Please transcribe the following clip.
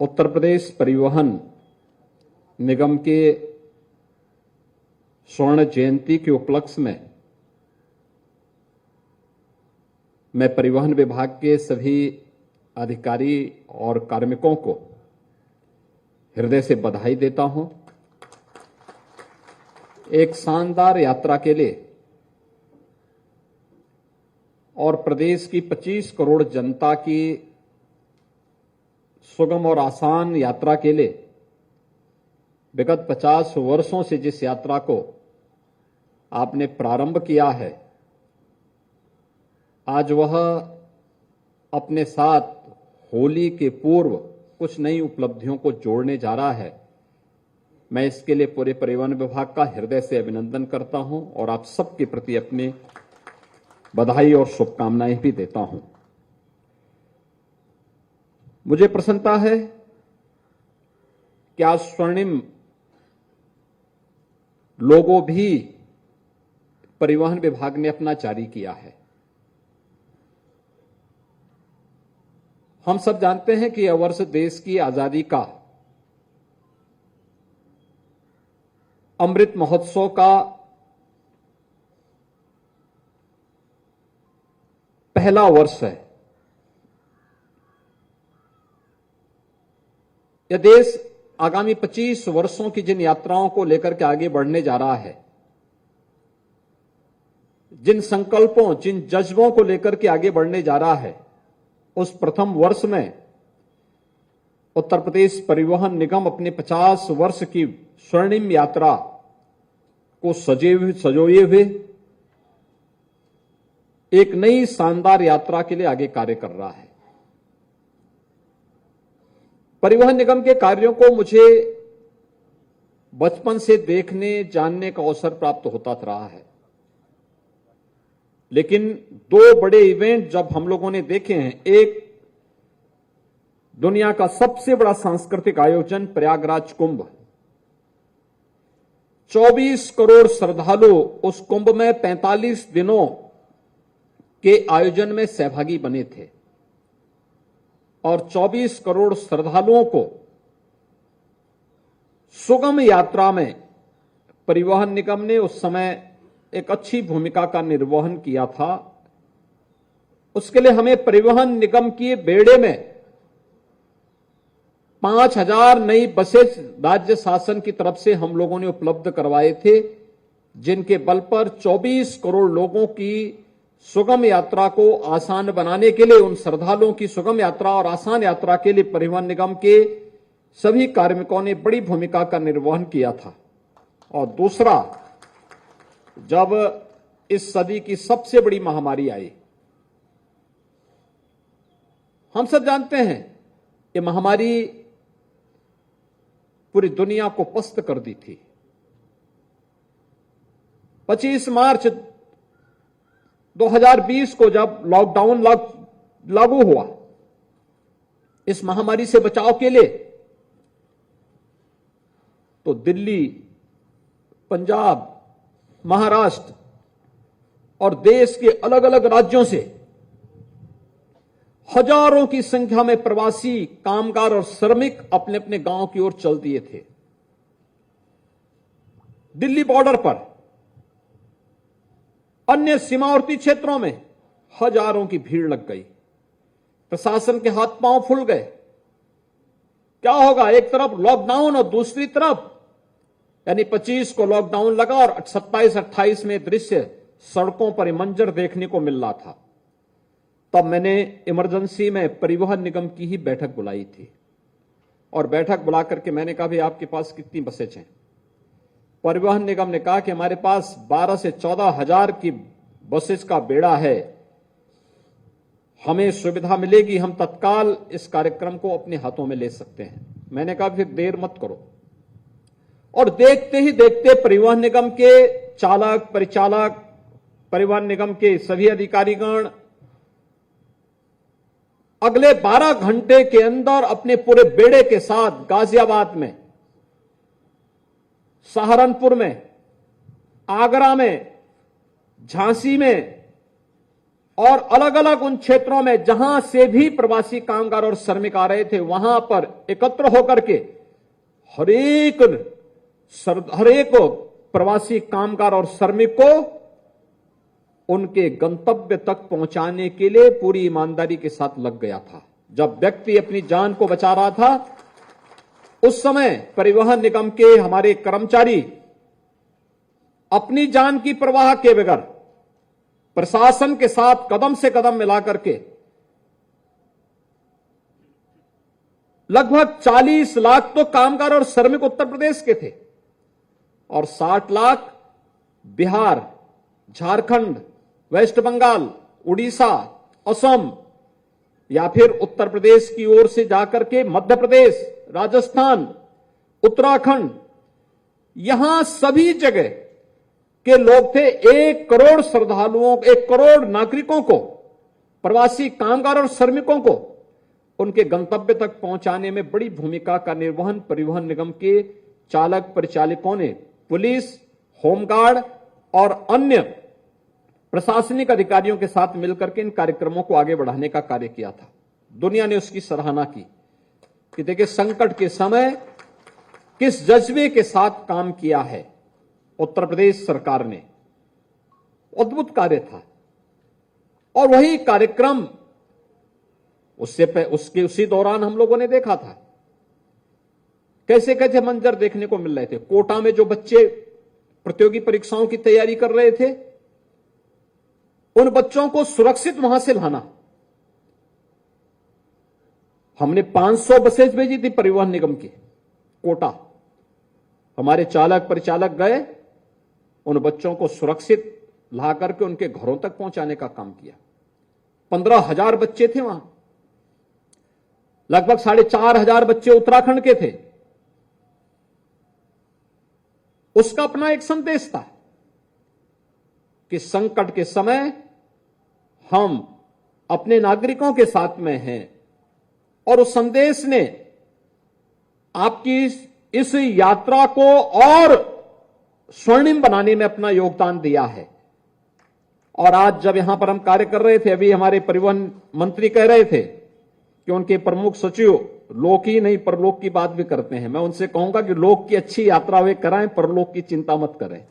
उत्तर प्रदेश परिवहन निगम के स्वर्ण जयंती के उपलक्ष्य में मैं परिवहन विभाग के सभी अधिकारी और कार्मिकों को हृदय से बधाई देता हूं। एक शानदार यात्रा के लिए और प्रदेश की 25 करोड़ जनता की सुगम और आसान यात्रा के लिए विगत 50 वर्षों से जिस यात्रा को आपने प्रारंभ किया है, आज वह अपने साथ होली के पूर्व कुछ नई उपलब्धियों को जोड़ने जा रहा है। मैं इसके लिए पूरे परिवहन विभाग का हृदय से अभिनंदन करता हूं और आप सबके प्रति अपनी बधाई और शुभकामनाएं भी देता हूं। मुझे प्रसन्नता है कि आज स्वर्णिम लोगो भी परिवहन विभाग ने अपना जारी किया है। हम सब जानते हैं कि यह वर्ष देश की आजादी का अमृत महोत्सव का पहला वर्ष है। यह देश आगामी 25 वर्षों की जिन यात्राओं को लेकर के आगे बढ़ने जा रहा है, जिन संकल्पों, जिन जज्बों को लेकर के आगे बढ़ने जा रहा है, उस प्रथम वर्ष में उत्तर प्रदेश परिवहन निगम अपने 50 वर्ष की स्वर्णिम यात्रा को सजोए हुए एक नई शानदार यात्रा के लिए आगे कार्य कर रहा है। परिवहन निगम के कार्यों को मुझे बचपन से देखने, जानने का अवसर प्राप्त होता रहा है, लेकिन दो बड़े इवेंट जब हम लोगों ने देखे हैं, एक दुनिया का सबसे बड़ा सांस्कृतिक आयोजन प्रयागराज कुंभ, 24 करोड़ श्रद्धालु उस कुंभ में 45 दिनों के आयोजन में सहभागी बने थे और 24 करोड़ श्रद्धालुओं को सुगम यात्रा में परिवहन निगम ने उस समय एक अच्छी भूमिका का निर्वहन किया था। उसके लिए हमें परिवहन निगम की बेड़े में 5000 नई बसेस राज्य शासन की तरफ से हम लोगों ने उपलब्ध करवाए थे, जिनके बल पर 24 करोड़ लोगों की सुगम यात्रा को आसान बनाने के लिए, उन श्रद्धालुओं की सुगम यात्रा और आसान यात्रा के लिए परिवहन निगम के सभी कार्मिकों ने बड़ी भूमिका का निर्वहन किया था। और दूसरा, जब इस सदी की सबसे बड़ी महामारी आई, हम सब जानते हैं कि महामारी पूरी दुनिया को पस्त कर दी थी। 25 मार्च 2020 को जब लॉकडाउन लागू हुआ, इस महामारी से बचाव के लिए तो दिल्ली, पंजाब, महाराष्ट्र और देश के अलग अलग राज्यों से हजारों की संख्या में प्रवासी, कामगार और श्रमिक अपने अपने गांव की ओर चल दिए थे। दिल्ली बॉर्डर पर, अन्य सीमावर्ती क्षेत्रों में हजारों की भीड़ लग गई। प्रशासन के हाथ पांव फूल गए। क्या होगा? एक तरफ लॉकडाउन और दूसरी तरफ यानी 25 को लॉकडाउन लगा और 27-28 में दृश्य सड़कों पर मंजर देखने को मिल रहा था। तब मैंने इमरजेंसी में परिवहन निगम की ही बैठक बुलाई थी और बैठक बुला करके मैंने कहा, भाई आपके पास कितनी बसें हैं? परिवहन निगम ने कहा कि हमारे पास 12 से 14 हजार की बसेस का बेड़ा है, हमें सुविधा मिलेगी, हम तत्काल इस कार्यक्रम को अपने हाथों में ले सकते हैं। मैंने कहा फिर देर मत करो। और देखते ही देखते परिवहन निगम के चालक, परिचालक, परिवहन निगम के सभी अधिकारीगण अगले 12 घंटे के अंदर अपने पूरे बेड़े के साथ गाजियाबाद में, सहारनपुर में, आगरा में, झांसी में, और अलग अलग उन क्षेत्रों में जहां से भी प्रवासी कामगार और श्रमिक आ रहे थे, वहां पर एकत्र होकर के हर एक प्रवासी कामगार और श्रमिक को उनके गंतव्य तक पहुंचाने के लिए पूरी ईमानदारी के साथ लग गया था। जब व्यक्ति अपनी जान को बचा रहा था, उस समय परिवहन निगम के हमारे कर्मचारी अपनी जान की परवाह के बगैर प्रशासन के साथ कदम से कदम मिलाकर के लगभग 40 लाख तो कामगार और श्रमिक उत्तर प्रदेश के थे और 60 लाख बिहार, झारखंड, वेस्ट बंगाल, उड़ीसा, असम या फिर उत्तर प्रदेश की ओर से जाकर के मध्य प्रदेश, राजस्थान, उत्तराखंड, यहां सभी जगह के लोग थे। 1 करोड़ श्रद्धालुओं, 1 करोड़ नागरिकों को, प्रवासी कामगार और श्रमिकों को उनके गंतव्य तक पहुंचाने में बड़ी भूमिका का निर्वहन परिवहन निगम के चालक परिचालकों ने, पुलिस, होमगार्ड और अन्य प्रशासनिक अधिकारियों के साथ मिलकर के इन कार्यक्रमों को आगे बढ़ाने का कार्य किया था। दुनिया ने उसकी सराहना की कि देखिए संकट के समय किस जज्बे के साथ काम किया है उत्तर प्रदेश सरकार ने। अद्भुत कार्य था और वही कार्यक्रम उसी दौरान हम लोगों ने देखा था कैसे कैसे मंजर देखने को मिल रहे थे। कोटा में जो बच्चे प्रतियोगी परीक्षाओं की तैयारी कर रहे थे, उन बच्चों को सुरक्षित वहां से लाना। हमने 500 बसें भेजी थी परिवहन निगम की कोटा। हमारे चालक परिचालक गए, उन बच्चों को सुरक्षित ला करके उनके घरों तक पहुंचाने का काम किया। 15,000 बच्चे थे वहां, लगभग 4,500 बच्चे उत्तराखंड के थे। उसका अपना एक संदेश था कि संकट के समय हम अपने नागरिकों के साथ में हैं और उस संदेश ने आपकी इस यात्रा को और स्वर्णिम बनाने में अपना योगदान दिया है। और आज जब यहां पर हम कार्य कर रहे थे, अभी हमारे परिवहन मंत्री कह रहे थे कि उनके प्रमुख सचिव लोक ही नहीं परलोक की बात भी करते हैं। मैं उनसे कहूंगा कि लोक की अच्छी यात्रा वे कराएं, परलोक की चिंता मत करें।